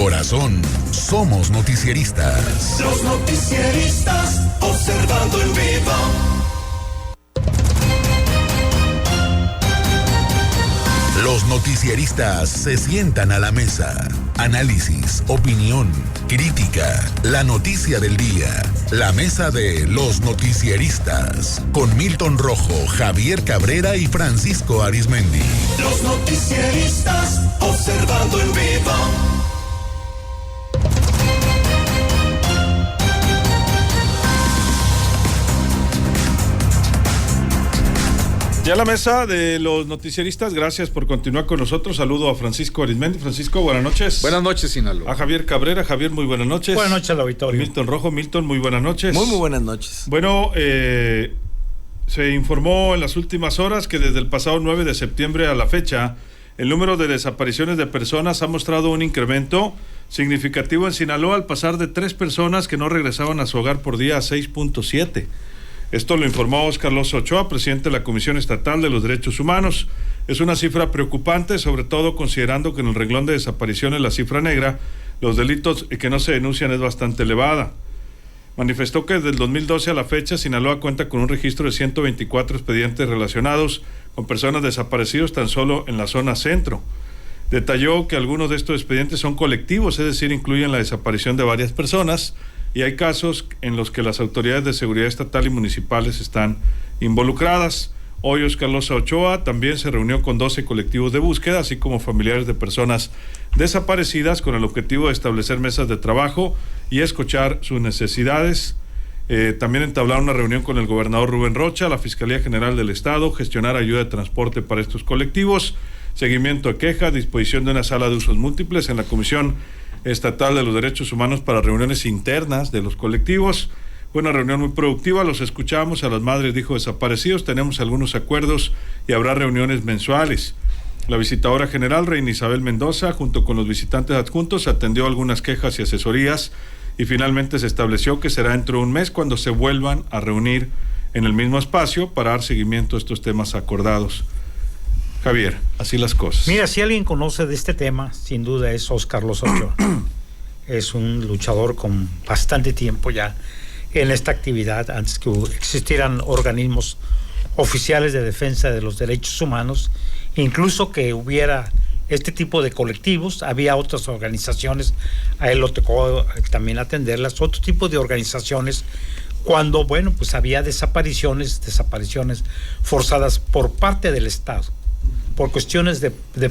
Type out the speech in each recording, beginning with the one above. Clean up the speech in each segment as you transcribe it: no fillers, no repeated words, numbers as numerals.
corazón, somos noticieristas. Los noticieristas observando en vivo. Los noticieristas se sientan a la mesa. Análisis, opinión, crítica, la noticia del día. La mesa de los noticieristas. Con Milton Rojo, Javier Cabrera y Francisco Arizmendi. Los noticieristas observando en vivo. Ya la mesa de los noticieristas, gracias por continuar con nosotros. Saludo a Francisco Arizmendi. Francisco, buenas noches. Buenas noches, Sinaloa. A Javier Cabrera. Javier, muy buenas noches. Buenas noches al auditorio. Milton Rojo. Milton, muy buenas noches. Muy buenas noches. Bueno, se informó en las últimas horas que desde el pasado 9 de septiembre a la fecha, el número de desapariciones de personas ha mostrado un incremento significativo en Sinaloa al pasar de 3 personas que no regresaban a su hogar por día a 6.7. Esto lo informó Óscar Loza Ochoa, presidente de la Comisión Estatal de los Derechos Humanos. Es una cifra preocupante, sobre todo considerando que en el renglón de desapariciones, la cifra negra, los delitos que no se denuncian es bastante elevada. Manifestó que desde el 2012 a la fecha, Sinaloa cuenta con un registro de 124 expedientes relacionados con personas desaparecidas tan solo en la zona centro. Detalló que algunos de estos expedientes son colectivos, es decir, incluyen la desaparición de varias personas, y hay casos en los que las autoridades de seguridad estatal y municipales están involucradas. Hoy Óscar Loza Ochoa también se reunió con 12 colectivos de búsqueda, así como familiares de personas desaparecidas, con el objetivo de establecer mesas de trabajo y escuchar sus necesidades. También entablaron una reunión con el gobernador Rubén Rocha, la Fiscalía General del Estado, gestionar ayuda de transporte para estos colectivos, seguimiento de quejas, disposición de una sala de usos múltiples en la Comisión Estatal de los Derechos Humanos para reuniones internas de los colectivos. Fue una reunión muy productiva, los escuchamos a las madres de hijos desaparecidos, tenemos algunos acuerdos y habrá reuniones mensuales. La visitadora general, Reina Isabel Mendoza, junto con los visitantes adjuntos, atendió algunas quejas y asesorías y finalmente se estableció que será dentro de un mes cuando se vuelvan a reunir en el mismo espacio para dar seguimiento a estos temas acordados. Javier, así las cosas. Mira, si alguien conoce de este tema, sin duda es Óscar Loza Ochoa. Es un luchador con bastante tiempo ya en esta actividad, antes que existieran organismos oficiales de defensa de los derechos humanos, incluso que hubiera este tipo de colectivos. Había otras organizaciones, a él lo tocó también atenderlas, otro tipo de organizaciones, cuando, bueno, pues había desapariciones forzadas por parte del Estado, por cuestiones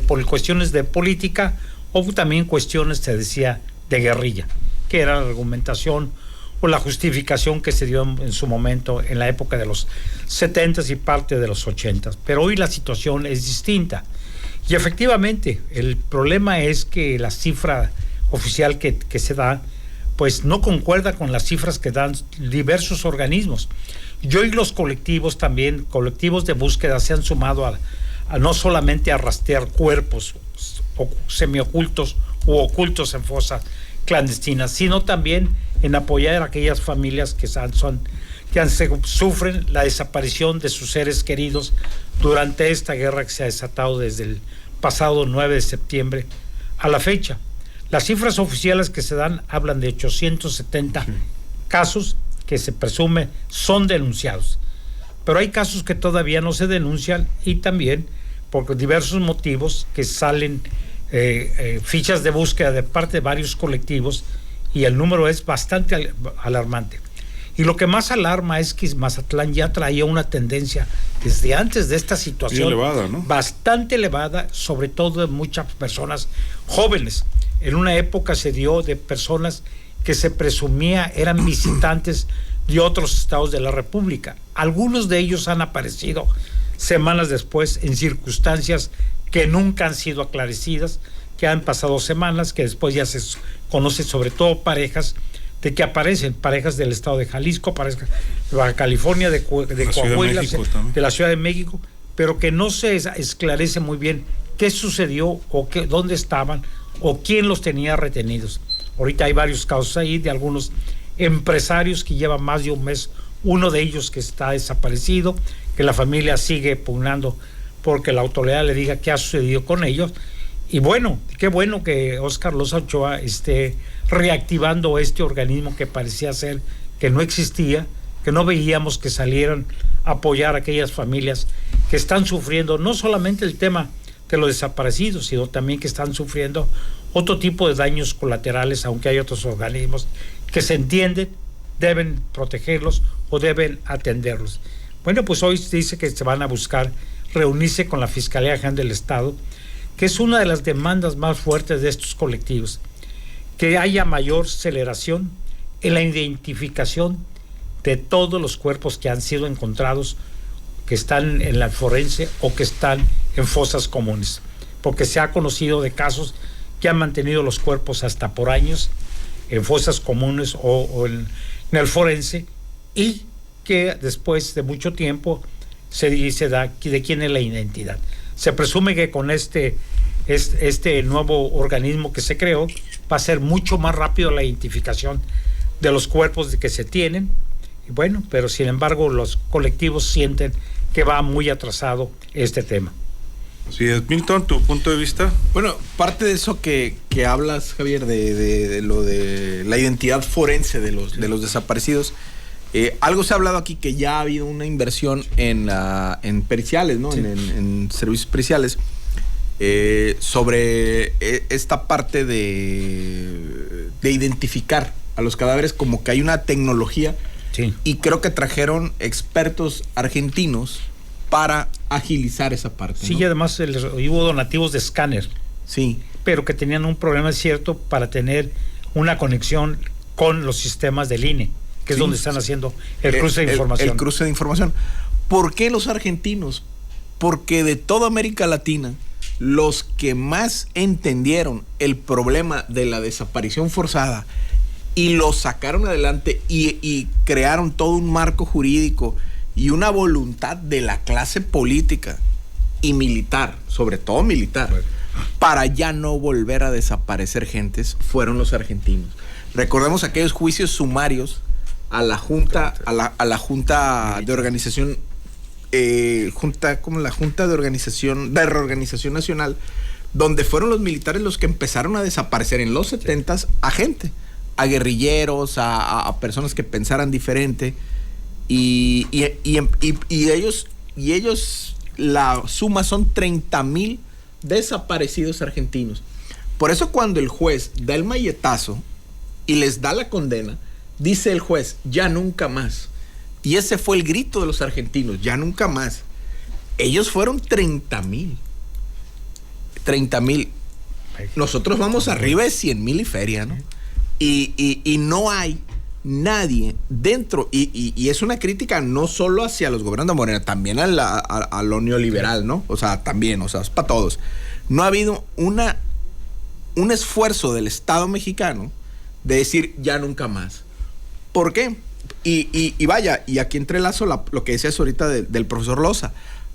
por cuestiones de política, o también cuestiones, se decía, de guerrilla, que era la argumentación o la justificación que se dio en su momento en la época de los 70s y parte de los 80s. Pero hoy la situación es distinta. Y efectivamente, el problema es que la cifra oficial que se da, pues no concuerda con las cifras que dan diversos organismos. Y hoy los colectivos también, colectivos de búsqueda, se han sumado a no solamente a rastrear cuerpos semiocultos u ocultos en fosas clandestinas, sino también en apoyar a aquellas familias que sufren la desaparición de sus seres queridos durante esta guerra que se ha desatado desde el pasado 9 de septiembre a la fecha. Las cifras oficiales que se dan hablan de 870 casos que se presume son denunciados, pero hay casos que todavía no se denuncian, y también por diversos motivos que salen fichas de búsqueda de parte de varios colectivos, y el número es bastante alarmante. Y lo que más alarma es que Mazatlán ya traía una tendencia desde antes de esta situación elevada, ¿no? Bastante elevada, sobre todo de muchas personas jóvenes. En una época se dio de personas que se presumía eran visitantes de otros estados de la República. Algunos de ellos han aparecido semanas después en circunstancias que nunca han sido aclarecidas, que han pasado semanas, que después ya se conoce, sobre todo parejas de que aparecen, parejas del estado de Jalisco, parejas de Baja California, de Coahuila, de la Ciudad de México, pero que no se esclarece muy bien qué sucedió o dónde estaban o quién los tenía retenidos. Ahorita hay varios casos ahí de algunos empresarios que llevan más de un mes, uno de ellos que está desaparecido, que la familia sigue pugnando porque la autoridad le diga qué ha sucedido con ellos, Y bueno, qué bueno que Óscar Loza Ochoa esté reactivando este organismo que parecía ser que no existía, que no veíamos que salieran a apoyar a aquellas familias que están sufriendo no solamente el tema de los desaparecidos, sino también que están sufriendo otro tipo de daños colaterales, aunque hay otros organismos que se entienden, deben protegerlos o deben atenderlos. Bueno, pues hoy dice que se van a buscar reunirse con la Fiscalía General del Estado, que es una de las demandas más fuertes de estos colectivos, que haya mayor aceleración en la identificación de todos los cuerpos que han sido encontrados, que están en la forense o que están en fosas comunes, porque se ha conocido de casos que han mantenido los cuerpos hasta por años en fosas comunes o en el forense, y que después de mucho tiempo se da de quién es la identidad. Se presume que con este nuevo organismo que se creó va a ser mucho más rápido la identificación de los cuerpos que se tienen. Y bueno, pero sin embargo los colectivos sienten que va muy atrasado este tema. Sí, Milton, ¿tu punto de vista? Bueno, parte de eso que hablas, Javier, de lo de la identidad forense de los desaparecidos, algo se ha hablado aquí, que ya ha habido una inversión en periciales, ¿no? Sí. En servicios periciales, sobre esta parte de identificar a los cadáveres, como que hay una tecnología. Sí. Y creo que trajeron expertos argentinos para agilizar esa parte, sí, ¿no? Y además hubo donativos de escáner. Sí. Pero que tenían un problema cierto para tener una conexión con los sistemas del INE, que es donde están haciendo el cruce de información. El cruce de información. ¿Por qué los argentinos? Porque de toda América Latina, los que más entendieron el problema de la desaparición forzada y lo sacaron adelante y crearon todo un marco jurídico y una voluntad de la clase política y militar, sobre todo militar, para ya no volver a desaparecer gentes, fueron los argentinos. Recordemos aquellos juicios sumarios a la Junta, a la Junta de Organización, la Junta de Reorganización Nacional, donde fueron los militares los que empezaron a desaparecer en los 70s a gente, a guerrilleros, a personas que pensaran diferente, y ellos la suma son 30,000 desaparecidos argentinos. Por eso cuando el juez da el malletazo y les da la condena, dice el juez, ya nunca más. Y ese fue el grito de los argentinos, ya nunca más. Ellos fueron 30,000. 30,000. Nosotros vamos arriba de 100,000 y feria, ¿no? Y no hay nadie dentro, y es una crítica no solo hacia los gobiernos de Morena, también a lo neoliberal, ¿no? O sea, también, o sea, es para todos. No ha habido un esfuerzo del Estado mexicano de decir ya nunca más. ¿Por qué? Y vaya, y aquí entrelazo lo que decías ahorita del profesor Loza.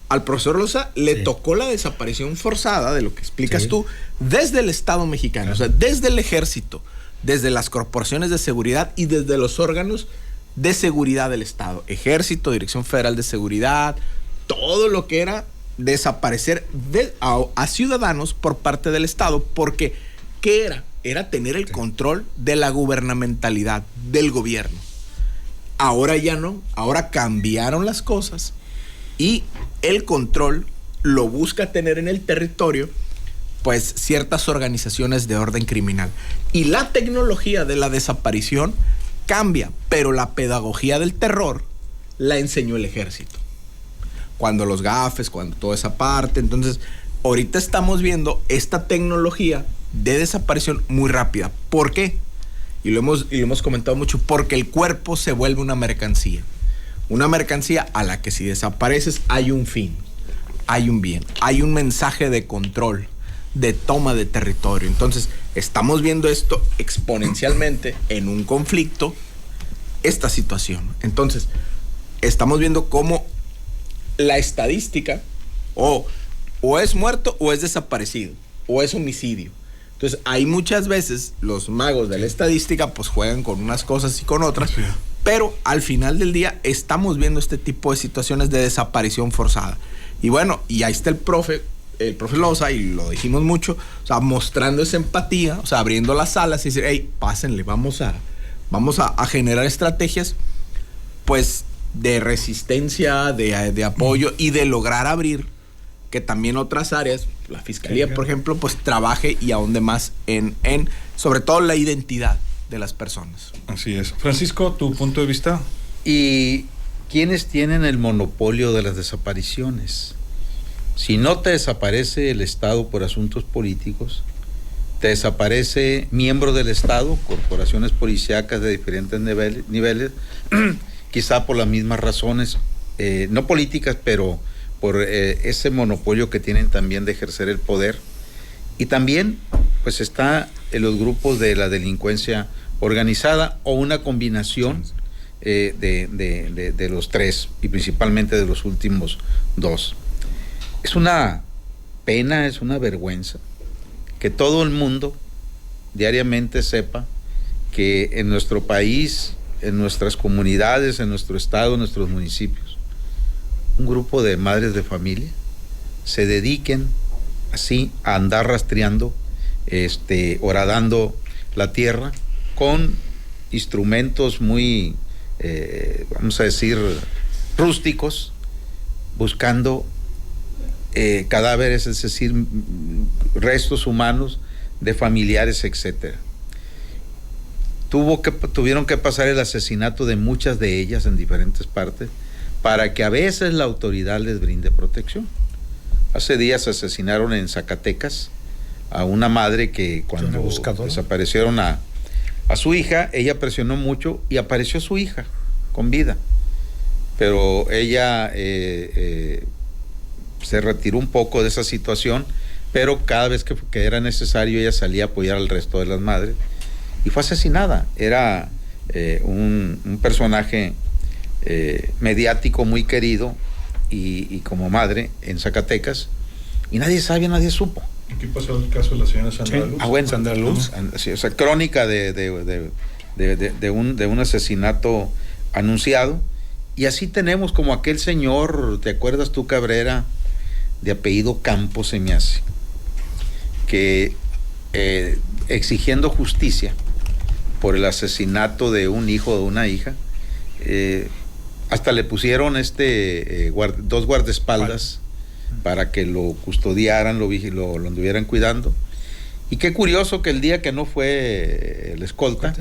Al profesor Loza le tocó la desaparición forzada, de lo que explicas tú, desde el Estado mexicano, o sea, desde el ejército, desde las corporaciones de seguridad y desde los órganos de seguridad del Estado. Ejército, Dirección Federal de Seguridad, todo lo que era desaparecer a ciudadanos por parte del Estado, porque ¿qué era? Era tener el control de la gubernamentalidad del gobierno. Ahora ya no, ahora cambiaron las cosas y el control lo busca tener en el territorio pues ciertas organizaciones de orden criminal. Y la tecnología de la desaparición cambia, pero la pedagogía del terror la enseñó el ejército. Cuando los gafes, cuando toda esa parte. Entonces, ahorita estamos viendo esta tecnología de desaparición muy rápida. ¿Por qué? Y lo hemos comentado mucho, porque el cuerpo se vuelve una mercancía. Una mercancía a la que si desapareces hay un fin, hay un bien, hay un mensaje de control, de toma de territorio. Entonces, estamos viendo esto exponencialmente en un conflicto, esta situación. Entonces, estamos viendo cómo la estadística o es muerto o es desaparecido o es homicidio. Entonces, ahí muchas veces los magos de la estadística pues juegan con unas cosas y con otras, pero al final del día estamos viendo este tipo de situaciones de desaparición forzada. Y bueno, y ahí está el profe el profe Loza, y lo dijimos mucho, o sea, mostrando esa empatía, o sea, abriendo las salas y decir, hey, pásenle, vamos a generar estrategias, pues, de resistencia, de apoyo y de lograr abrir que también otras áreas, la fiscalía, por ejemplo, pues trabaje y ahonde más en sobre todo la identidad de las personas. Así es. Francisco, ¿tu punto de vista? ¿Y quiénes tienen el monopolio de las desapariciones? Si no te desaparece el Estado por asuntos políticos, te desaparece miembros del Estado, corporaciones policíacas de diferentes niveles, quizá por las mismas razones, no políticas, pero por ese monopolio que tienen también de ejercer el poder. Y también, pues, está en los grupos de la delincuencia organizada o una combinación de los tres, y principalmente de los últimos dos. Es una pena, es una vergüenza que todo el mundo diariamente sepa que en nuestro país, en nuestras comunidades, en nuestro estado, en nuestros municipios, un grupo de madres de familia se dediquen así a andar rastreando, horadando la tierra con instrumentos muy, vamos a decir, rústicos, buscando cadáveres, es decir, restos humanos de familiares, etcétera. Tuvieron que pasar el asesinato de muchas de ellas en diferentes partes para que a veces la autoridad les brinde protección. Hace días asesinaron en Zacatecas a una madre que cuando desaparecieron a su hija, ella presionó mucho y apareció su hija con vida, pero ella se retiró un poco de esa situación, pero cada vez que era necesario ella salía a apoyar al resto de las madres y fue asesinada. Era un personaje mediático muy querido y como madre en Zacatecas, y nadie sabía, nadie supo. Aquí pasó el caso de la señora Sandra Luz. Bueno, Sandra Luz. Sí, o sea, crónica de un asesinato anunciado. Y así tenemos como aquel señor, ¿te acuerdas tú, Cabrera, de apellido Campos, se me hace, que exigiendo justicia por el asesinato de un hijo o de una hija, hasta le pusieron dos guardaespaldas para que lo custodiaran, lo anduvieran cuidando. Y qué curioso que el día que no fue el escolta,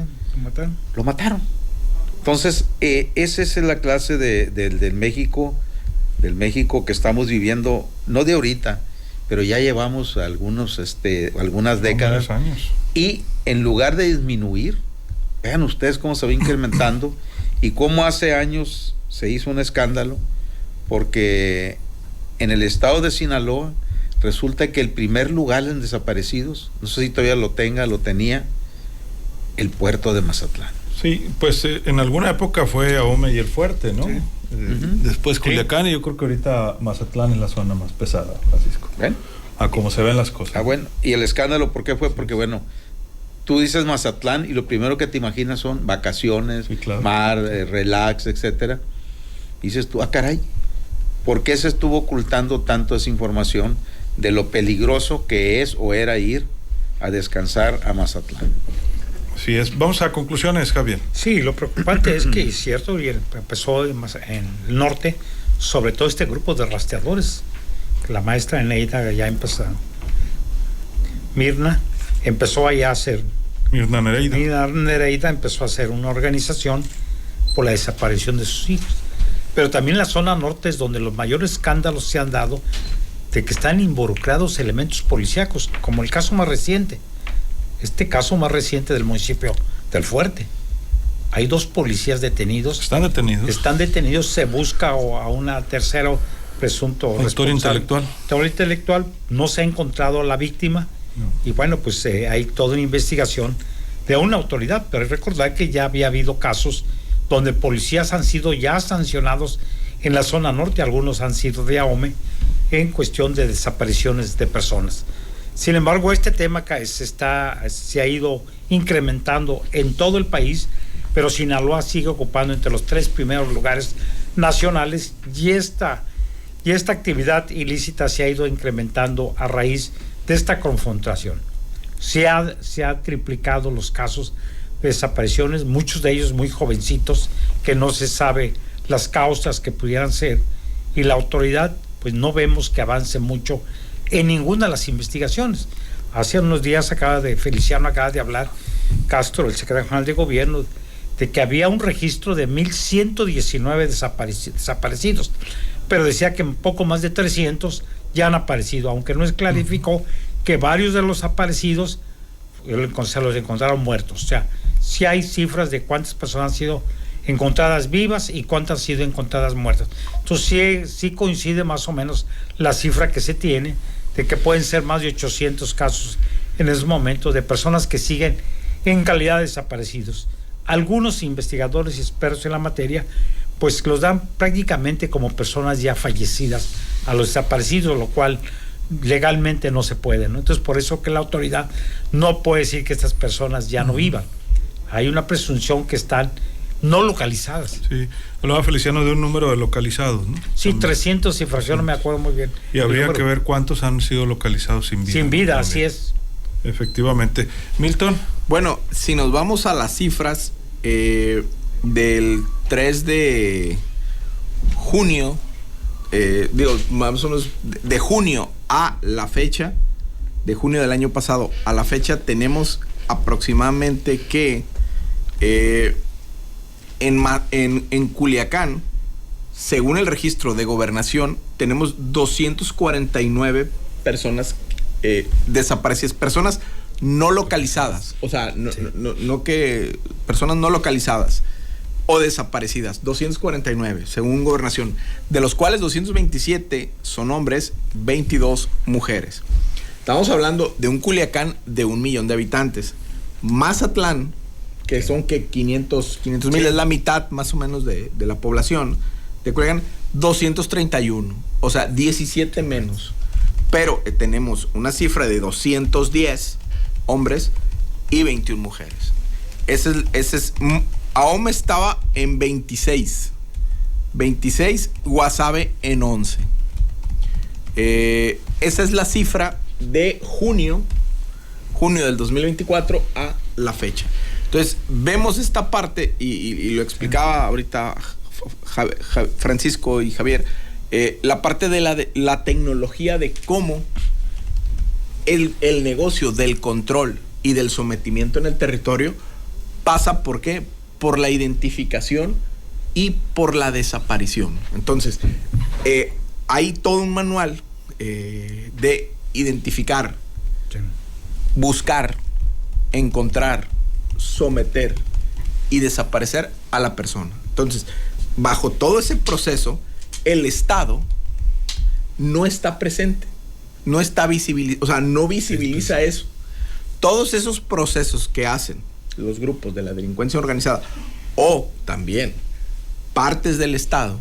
lo mataron. Entonces, esa es la clase del México que estamos viviendo, no de ahorita, pero ya llevamos algunas décadas. Años. Y en lugar de disminuir, vean ustedes cómo se va incrementando y cómo hace años se hizo un escándalo, porque en el estado de Sinaloa resulta que el primer lugar en desaparecidos, no sé si todavía lo tenía, el puerto de Mazatlán. Sí, pues en alguna época fue Ahome y El Fuerte, ¿no? Sí. Después Culiacán, y yo creo que ahorita Mazatlán es la zona más pesada, Francisco. ¿Ven? A cómo se ven las cosas. Bueno, y el escándalo, ¿por qué fue? Porque, bueno, tú dices Mazatlán y lo primero que te imaginas son vacaciones, sí, claro, mar, relax, etcétera. Y dices tú, caray, ¿por qué se estuvo ocultando tanto esa información de lo peligroso que es o era ir a descansar a Mazatlán? Así es. Vamos a conclusiones, Javier. Sí, lo preocupante es que, es cierto, y empezó en el norte, sobre todo este grupo de rastreadores. La maestra Eneida ya empezó, Mirna empezó allá a hacer. Mirna Nereida empezó a hacer una organización por la desaparición de sus hijos. Pero también la zona norte es donde los mayores escándalos se han dado de que están involucrados elementos policíacos, como el caso más reciente. Este caso más reciente del municipio del Fuerte. Hay 2 policías detenidos. ¿Están detenidos? Se busca a una tercera presunto autor intelectual. No se ha encontrado a la víctima. No. Y bueno, pues hay toda una investigación de una autoridad. Pero hay que recordar que ya había habido casos donde policías han sido ya sancionados en la zona norte. Algunos han sido de Ahome en cuestión de desapariciones de personas. Sin embargo, este tema se ha ido incrementando en todo el país, pero Sinaloa sigue ocupando entre los 3 primeros lugares nacionales y y esta actividad ilícita se ha ido incrementando a raíz de esta confrontación. Se ha triplicado los casos de desapariciones, muchos de ellos muy jovencitos, que no se sabe las causas que pudieran ser, y la autoridad pues no vemos que avance mucho en ninguna de las investigaciones. Hace unos días Feliciano acaba de hablar, Castro, el secretario general de gobierno, de que había un registro de 1,119 desaparecidos, pero decía que un poco más de 300 ya han aparecido, aunque no clarificó que varios de los aparecidos se los encontraron muertos. O sea, sí hay cifras de cuántas personas han sido encontradas vivas y cuántas han sido encontradas muertas. Entonces sí coincide más o menos la cifra que se tiene de que pueden ser más de 800 casos en ese momento de personas que siguen en calidad de desaparecidos. Algunos investigadores y expertos en la materia pues los dan prácticamente como personas ya fallecidas a los desaparecidos, lo cual legalmente no se puede, ¿no? Entonces por eso que la autoridad no puede decir que estas personas ya no vivan. Hay una presunción que están no localizadas. Sí, hablaba Feliciano de un número de localizados, ¿no? Sí, 300 cifras, yo no me acuerdo muy bien. Y habría que ver cuántos han sido localizados sin vida. Sin vida, también. Así es. Efectivamente. Milton. Bueno, si nos vamos a las cifras del 3 de junio, más o menos de junio a la fecha, de junio del año pasado a la fecha, tenemos aproximadamente que en Culiacán, según el registro de gobernación, tenemos 249 personas desaparecidas, personas no localizadas, o sea, no que personas no localizadas o desaparecidas, 249 según gobernación, de los cuales 227 son hombres, 22 mujeres. Estamos hablando de un Culiacán de 1 millón de habitantes. Mazatlán, que son que 500,000, es la mitad más o menos de la población de Culiacán, 231, o sea, 17 menos. Pero tenemos una cifra de 210 hombres y 21 mujeres. Ese es Ahome estaba en 26, Guasave en 11. Esa es la cifra de junio del 2024 a la fecha. Entonces, vemos esta parte, y lo explicaba ahorita Francisco y Javier, la parte de la tecnología, de cómo el negocio del control y del sometimiento en el territorio pasa, ¿por qué? Por la identificación y por la desaparición. Entonces, hay todo un manual de identificar, buscar, encontrar, someter y desaparecer a la persona. Entonces, bajo todo ese proceso, el Estado no está presente, no está visibilizado, o sea, no visibiliza eso. Todos esos procesos que hacen los grupos de la delincuencia organizada o también partes del Estado,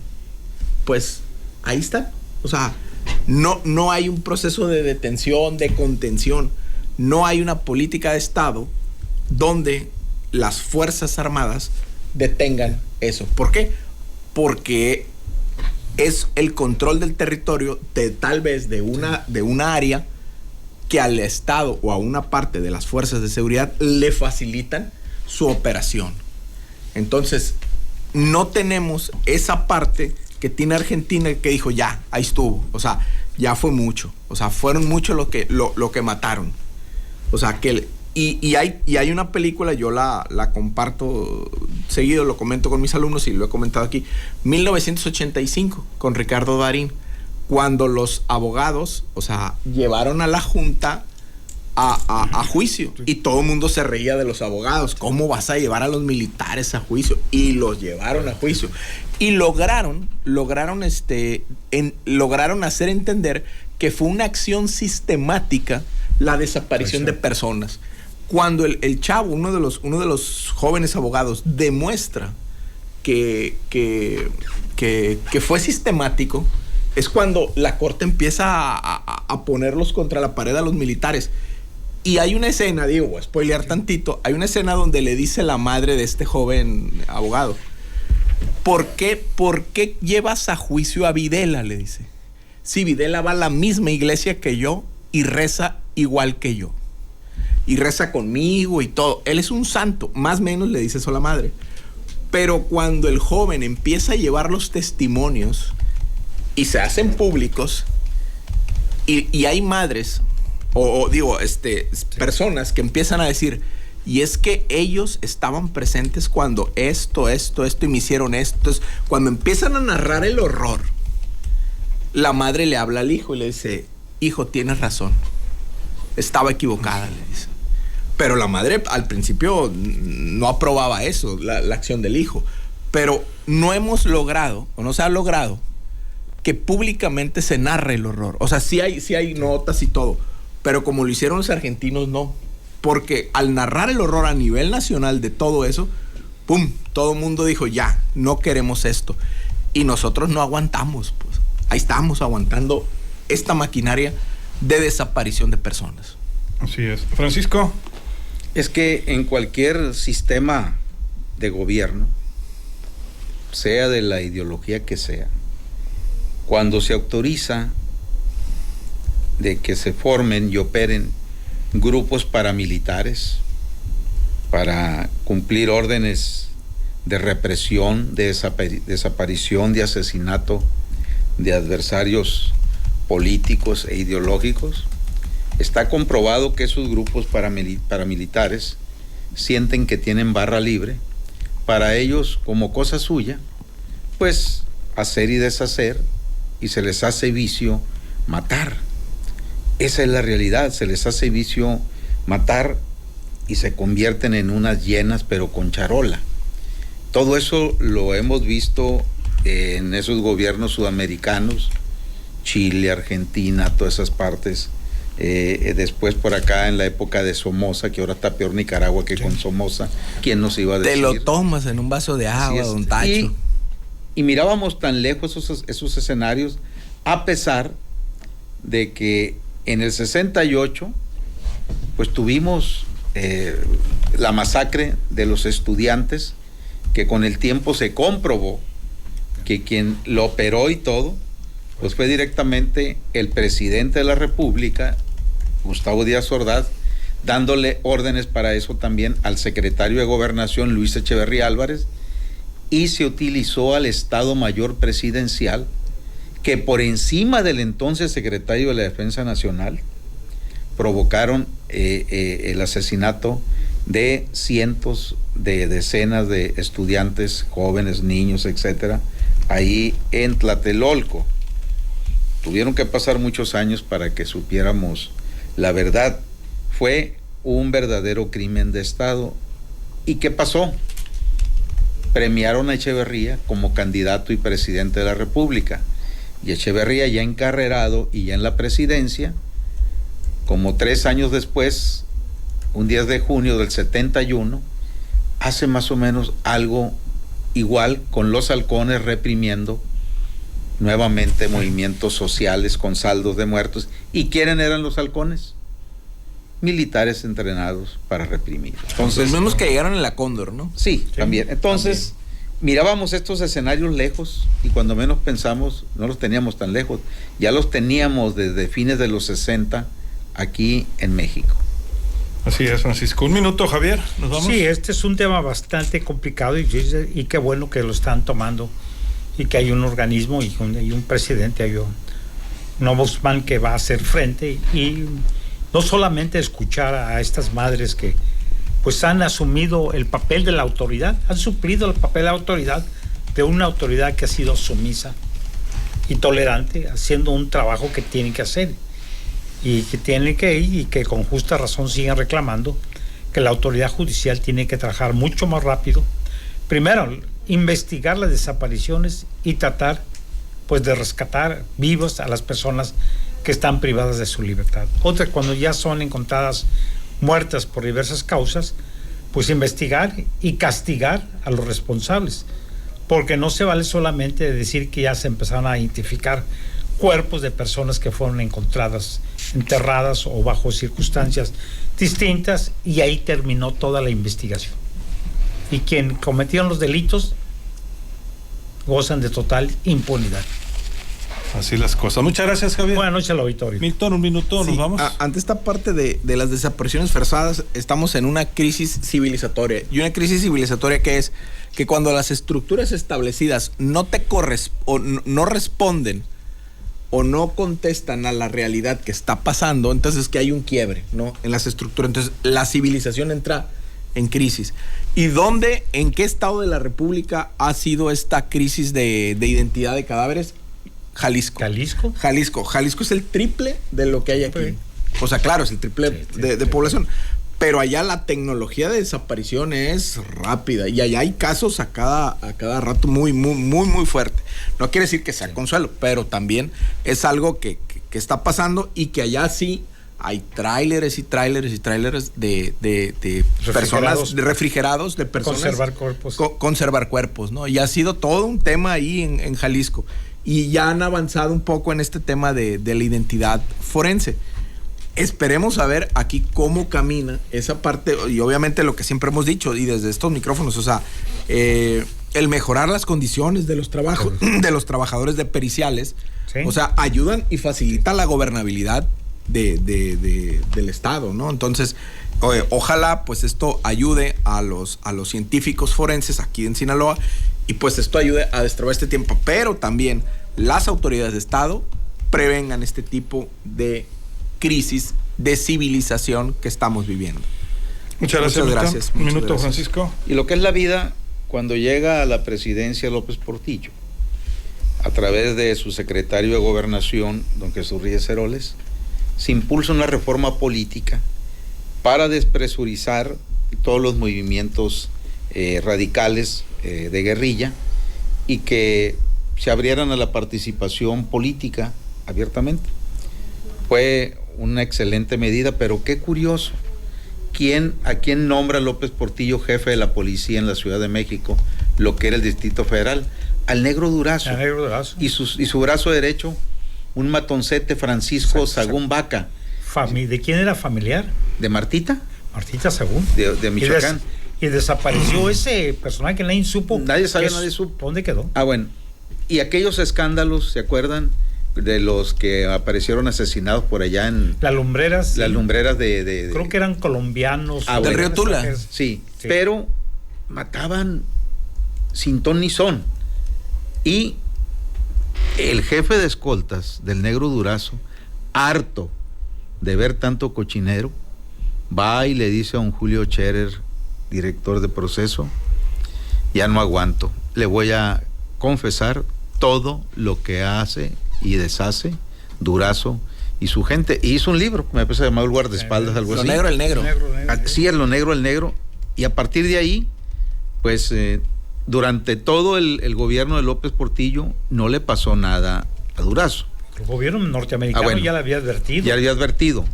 pues ahí están. O sea, no hay un proceso de detención, de contención, no hay una política de Estado donde las Fuerzas Armadas detengan eso. ¿Por qué? Porque es el control del territorio de tal vez de una área que al Estado o a una parte de las fuerzas de seguridad le facilitan su operación. Entonces, no tenemos esa parte que tiene Argentina, que dijo, ya, ahí estuvo. O sea, ya fue mucho. O sea, fueron mucho lo que mataron. O sea, y hay una película, yo la comparto seguido, lo comento con mis alumnos y lo he comentado aquí, 1985, con Ricardo Darín, cuando los abogados, o sea, llevaron a la Junta a juicio, y todo el mundo se reía de los abogados. ¿Cómo vas a llevar a los militares a juicio? Y los llevaron a juicio. Y lograron hacer entender que fue una acción sistemática la desaparición de personas. Cuando el chavo, uno de los jóvenes abogados, demuestra que fue sistemático, es cuando la corte empieza a ponerlos contra la pared a los militares. Y hay una escena, voy a spoilear tantito, hay una escena donde le dice la madre de este joven abogado, ¿por qué llevas a juicio a Videla? Le dice. si Videla va a la misma iglesia que yo y reza igual que yo. Y reza conmigo y todo. Él es un santo, más o menos le dice eso a la madre. Pero cuando el joven empieza a llevar los testimonios y se hacen públicos, y hay madres, personas que empiezan a decir, y es que ellos estaban presentes cuando esto, y me hicieron esto. Entonces, cuando empiezan a narrar el horror, la madre le habla al hijo y le dice, hijo, tienes razón, estaba equivocada, le dice. Pero la madre al principio no aprobaba eso, la acción del hijo. Pero no hemos logrado, o no se ha logrado, que públicamente se narre el horror. O sea, sí hay notas y todo, pero como lo hicieron los argentinos, no. Porque al narrar el horror a nivel nacional de todo eso, ¡pum!, todo el mundo dijo, ya, no queremos esto. Y nosotros no aguantamos, pues. Ahí estamos aguantando esta maquinaria de desaparición de personas. Así es. Francisco. Es que en cualquier sistema de gobierno, sea de la ideología que sea, cuando se autoriza de que se formen y operen grupos paramilitares para cumplir órdenes de represión, de desaparición, de asesinato de adversarios políticos e ideológicos, está comprobado que esos grupos paramilitares sienten que tienen barra libre para ellos, como cosa suya, pues hacer y deshacer, y se les hace vicio matar. Esa es la realidad, se les hace vicio matar y se convierten en unas hienas, pero con charola. Todo eso lo hemos visto en esos gobiernos sudamericanos, Chile, Argentina, todas esas partes. Después por acá en la época de Somoza, que ahora está peor Nicaragua que con Somoza, ¿quién nos iba a decir? Te lo tomas en un vaso de agua, don Tacho. Y mirábamos tan lejos esos escenarios, a pesar de que en el 68 pues tuvimos la masacre de los estudiantes, que con el tiempo se comprobó que quien lo operó y todo pues fue directamente el presidente de la República, Gustavo Díaz Ordaz, dándole órdenes para eso también al secretario de Gobernación, Luis Echeverría Álvarez, y se utilizó al Estado Mayor Presidencial, que por encima del entonces secretario de la Defensa Nacional provocaron el asesinato de cientos, de decenas de estudiantes, jóvenes, niños, etcétera, ahí en Tlatelolco. Tuvieron que pasar muchos años para que supiéramos la verdad. Fue un verdadero crimen de Estado. ¿Y qué pasó? Premiaron a Echeverría como candidato y presidente de la República. Y Echeverría, ya encarrerado y ya en la presidencia, como 3 años después, un 10 de junio del 71, hace más o menos algo igual con los halcones, reprimiendo nuevamente movimientos sociales con saldos de muertos. ¿Y quiénes eran los halcones? Militares entrenados para reprimir. Entonces, los mismos que llegaron en la Cóndor, ¿no? Sí, también. Entonces, mirábamos estos escenarios lejos y cuando menos pensamos, no los teníamos tan lejos. Ya los teníamos desde fines de los 60 aquí en México. Así es, Francisco. Un minuto, Javier, ¿nos vamos? Sí, este es un tema bastante complicado y qué bueno que lo están tomando y que hay un organismo y un presidente, hay un ombudsman que va a hacer frente y no solamente escuchar a estas madres que pues han asumido el papel de la autoridad, han suplido el papel de la autoridad de una autoridad que ha sido sumisa y tolerante, haciendo un trabajo que tienen que hacer y que tienen que ir y que con justa razón siguen reclamando que la autoridad judicial tiene que trabajar mucho más rápido. Primero, investigar las desapariciones y tratar pues de rescatar vivos a las personas que están privadas de su libertad. Otra, cuando ya son encontradas muertas por diversas causas, pues investigar y castigar a los responsables, porque no se vale solamente decir que ya se empezaron a identificar cuerpos de personas que fueron encontradas enterradas o bajo circunstancias distintas y ahí terminó toda la investigación. Y quien cometieron los delitos gozan de total impunidad. así las cosas. Muchas gracias, Javier. Buenas noches al auditorio. Milton, un minuto, Sí, nos vamos. Ante esta parte de las desapariciones forzadas, estamos en una crisis civilizatoria. Y una crisis civilizatoria que es que cuando las estructuras establecidas no responden o no contestan a la realidad que está pasando, entonces que hay un quiebre, ¿no? En las estructuras. Entonces la civilización entra en crisis. ¿Y dónde, en qué estado de la República ha sido esta crisis de identidad de cadáveres? Jalisco. Jalisco es el triple de lo que hay aquí. Sí. O sea, claro, es el triple de población. Pero allá la tecnología de desaparición es rápida. Y allá hay casos a cada rato muy fuerte. No quiere decir que sea consuelo, pero también es algo que está pasando y que allá sí hay tráileres de personas refrigerados, de personas. Conservar cuerpos, ¿no? Y ha sido todo un tema ahí en Jalisco. Y ya han avanzado un poco en este tema de la identidad forense. Esperemos saber aquí cómo camina esa parte, y obviamente lo que siempre hemos dicho, y desde estos micrófonos, o sea, el mejorar las condiciones de los trabajos, de los trabajadores de periciales, ¿sí? O sea, ayudan y facilitan la gobernabilidad del Estado, ¿no? Entonces, ojalá pues esto ayude a los científicos forenses aquí en Sinaloa, y pues esto ayude a destrabar este tiempo, pero también las autoridades de Estado prevengan este tipo de crisis de civilización que estamos viviendo. Muchas gracias. Un minuto, Francisco. Y lo que es la vida, cuando llega a la presidencia López Portillo, a través de su secretario de Gobernación, don Jesús Reyes Heroles, se impulsa una reforma política para despresurizar todos los movimientos radicales de guerrilla y que se abrieran a la participación política abiertamente. Fue una excelente medida, pero qué curioso. ¿A quién nombra López Portillo jefe de la policía en la Ciudad de México, lo que era el Distrito Federal? Al Negro Durazo. Y su brazo derecho, un matoncete, Francisco Sagún Vaca. ¿De quién era familiar? ¿De Martita? Martita Sagún. De Michoacán. Y desapareció ese personaje que nadie supo. Nadie supo. ¿Dónde quedó? Ah, bueno. Y aquellos escándalos, ¿se acuerdan? De los que aparecieron asesinados por allá en las lumbreras. Las lumbreras de creo que eran colombianos. Del Río Tula. Sí, pero mataban sin ton ni son. Y el jefe de escoltas del Negro Durazo, harto de ver tanto cochinero, va y le dice a un Julio Scherer, director de proceso: ya no aguanto, le voy a confesar todo lo que hace y deshace Durazo y su gente. Y hizo un libro, me parece llamado El Guardaespaldas, algo así. El negro. Sí, es Lo Negro, el Negro. Y a partir de ahí, pues durante todo el gobierno de López Portillo no le pasó nada a Durazo. El gobierno norteamericano ya le había advertido. Ya le había advertido.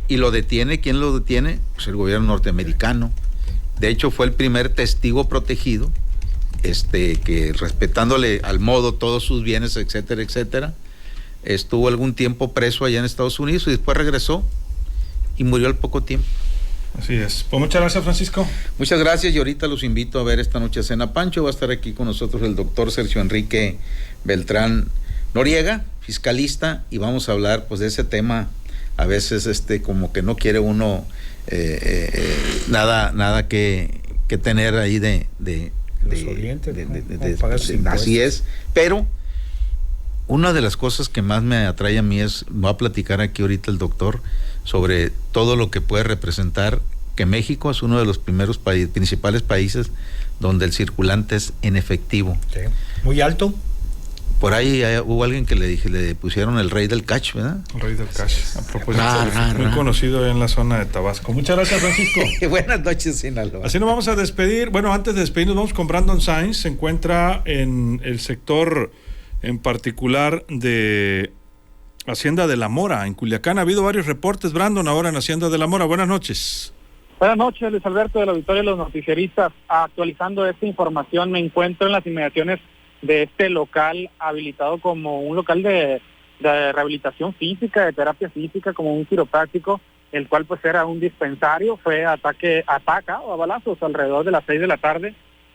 Y lo detiene, ¿quién lo detiene? Pues el gobierno norteamericano. De hecho, fue el primer testigo protegido, que respetándole al modo todos sus bienes, etcétera, etcétera, estuvo algún tiempo preso allá en Estados Unidos y después regresó y murió al poco tiempo. Así es. Pues muchas gracias, Francisco. Muchas gracias, y ahorita los invito a ver esta noche Cena Pancho. Va a estar aquí con nosotros el doctor Sergio Enrique Beltrán Noriega, fiscalista, y vamos a hablar pues de ese tema. A veces como que no quiere uno nada que tener ahí así es, pero una de las cosas que más me atrae a mí va a platicar aquí ahorita el doctor sobre todo lo que puede representar que México es uno de los principales países donde el circulante es en efectivo. Sí. Muy alto. Por ahí hubo alguien que le pusieron el rey del cash, ¿verdad? El rey del cash, a propósito, muy conocido en la zona de Tabasco. Muchas gracias, Francisco. Buenas noches, Sinaloa. Así nos vamos a despedir. Bueno, antes de despedirnos, vamos con Brandon Sainz. Se encuentra en el sector en particular de Hacienda de la Mora, en Culiacán. Ha habido varios reportes, Brandon, ahora en Hacienda de la Mora. Buenas noches. Buenas noches, Luis Alberto, del auditorio de los noticieristas. Actualizando esta información, me encuentro en las inmediaciones de este local habilitado como un local de rehabilitación física, de terapia física, como un quiropráctico, el cual pues era un dispensario. Fue atacado a balazos alrededor de las 6 de la tarde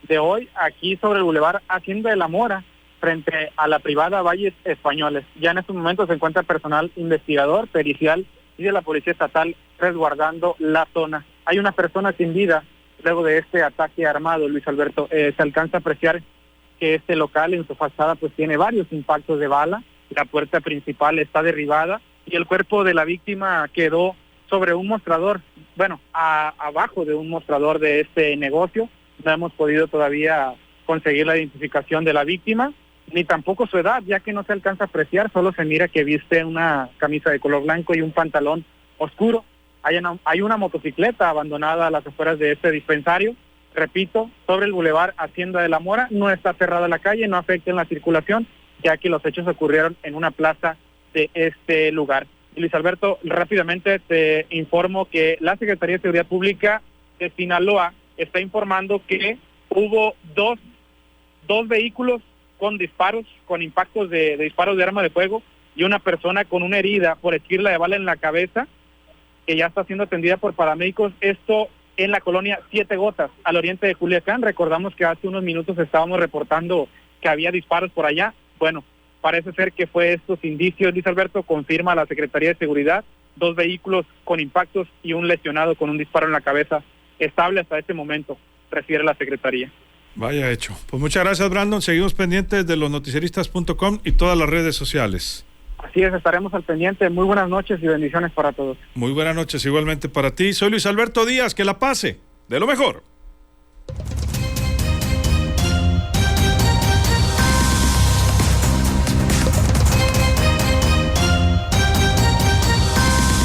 de hoy, aquí sobre el bulevar Hacienda de la Mora, frente a la privada Valles Españoles. Ya en estos momentos se encuentra personal investigador, pericial y de la Policía Estatal resguardando la zona. Hay una persona sin vida luego de este ataque armado, Luis Alberto. Se alcanza a apreciar que este local en su fachada pues tiene varios impactos de bala, la puerta principal está derribada y el cuerpo de la víctima quedó sobre un mostrador, abajo de un mostrador de este negocio. No hemos podido todavía conseguir la identificación de la víctima, ni tampoco su edad, ya que no se alcanza a apreciar, solo se mira que viste una camisa de color blanco y un pantalón oscuro. Hay una motocicleta abandonada a las afueras de este dispensario, repito, sobre el bulevar Hacienda de la Mora. No está cerrada la calle, no afecta en la circulación, ya que los hechos ocurrieron en una plaza de este lugar. Y Luis Alberto, rápidamente te informo que la Secretaría de Seguridad Pública de Sinaloa está informando que hubo dos vehículos con disparos, con impactos de disparos de arma de fuego y una persona con una herida por esquirla de bala en la cabeza, que ya está siendo atendida por paramédicos. Esto en la colonia Siete Gotas, al oriente de Culiacán. Recordamos que hace unos minutos estábamos reportando que había disparos por allá. Bueno, parece ser que fue estos indicios, Luis Alberto, confirma la Secretaría de Seguridad, 2 vehículos con impactos y un lesionado con un disparo en la cabeza, estable hasta este momento, refiere la Secretaría. Vaya hecho. Pues muchas gracias, Brandon. Seguimos pendientes de losnoticieristas.com y todas las redes sociales. Así es, estaremos al pendiente. Muy buenas noches y bendiciones para todos. Muy buenas noches igualmente para ti. Soy Luis Alberto Díaz, que la pase de lo mejor.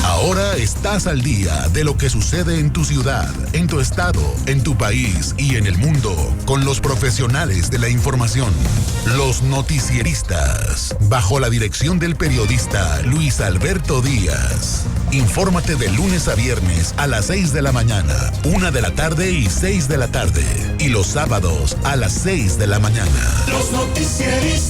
Ahora estás al día de lo que sucede en tu ciudad, en tu estado, en tu país y en el mundo con los profesionales de la información. Los noticieristas, bajo la dirección del periodista Luis Alberto Díaz. Infórmate de lunes a viernes a las 6 de la mañana, 1 de la tarde y 6 de la tarde. Y los sábados a las 6 de la mañana. Los noticieristas.